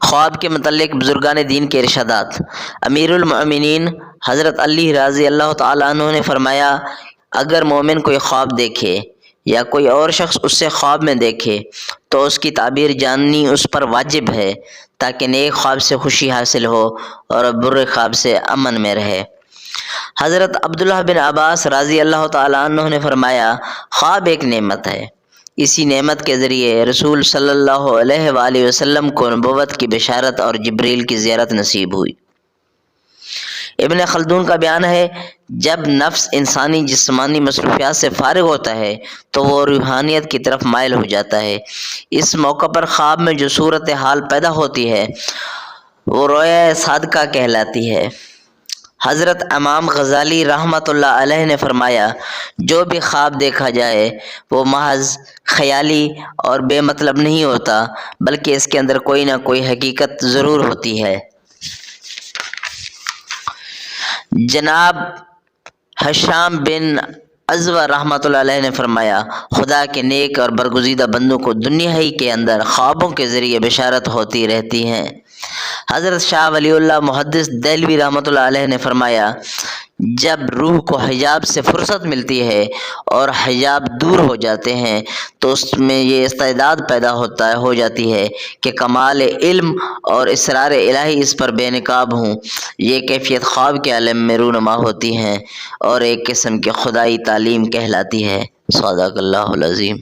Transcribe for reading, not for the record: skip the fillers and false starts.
خواب کے متعلق بزرگان دین کے ارشادات۔ امیر المؤمنین حضرت علی رضی اللہ تعالیٰ عنہ نے فرمایا، اگر مومن کوئی خواب دیکھے یا کوئی اور شخص اس سے خواب میں دیکھے تو اس کی تعبیر جاننی اس پر واجب ہے تاکہ نیک خواب سے خوشی حاصل ہو اور برے خواب سے امن میں رہے۔ حضرت عبداللہ بن عباس رضی اللہ تعالیٰ عنہ نے فرمایا، خواب ایک نعمت ہے، اسی نعمت کے ذریعے رسول صلی اللہ علیہ وآلہ وسلم کو نبوت کی بشارت اور جبریل کی زیارت نصیب ہوئی۔ ابن خلدون کا بیان ہے، جب نفس انسانی جسمانی مصروفیات سے فارغ ہوتا ہے تو وہ روحانیت کی طرف مائل ہو جاتا ہے۔ اس موقع پر خواب میں جو صورتحال پیدا ہوتی ہے وہ رویا صادقہ کہلاتی ہے۔ حضرت امام غزالی رحمۃ اللہ علیہ نے فرمایا، جو بھی خواب دیکھا جائے وہ محض خیالی اور بے مطلب نہیں ہوتا، بلکہ اس کے اندر کوئی نہ کوئی حقیقت ضرور ہوتی ہے۔ جناب ہشام بن عزوہ رحمۃ اللہ علیہ نے فرمایا، خدا کے نیک اور برگزیدہ بندوں کو دنیا ہی کے اندر خوابوں کے ذریعے بشارت ہوتی رہتی ہیں۔ حضرت شاہ ولی اللہ محدث دہلوی رحمۃ اللہ علیہ نے فرمایا، جب روح کو حجاب سے فرصت ملتی ہے اور حجاب دور ہو جاتے ہیں تو اس میں یہ استعداد پیدا ہو جاتی ہے کہ کمال علم اور اسرار الہی اس پر بے نقاب ہوں۔ یہ کیفیت خواب کے عالم میں رونما ہوتی ہیں اور ایک قسم کی خدائی تعلیم کہلاتی ہے۔ صدق اللہ العظیم۔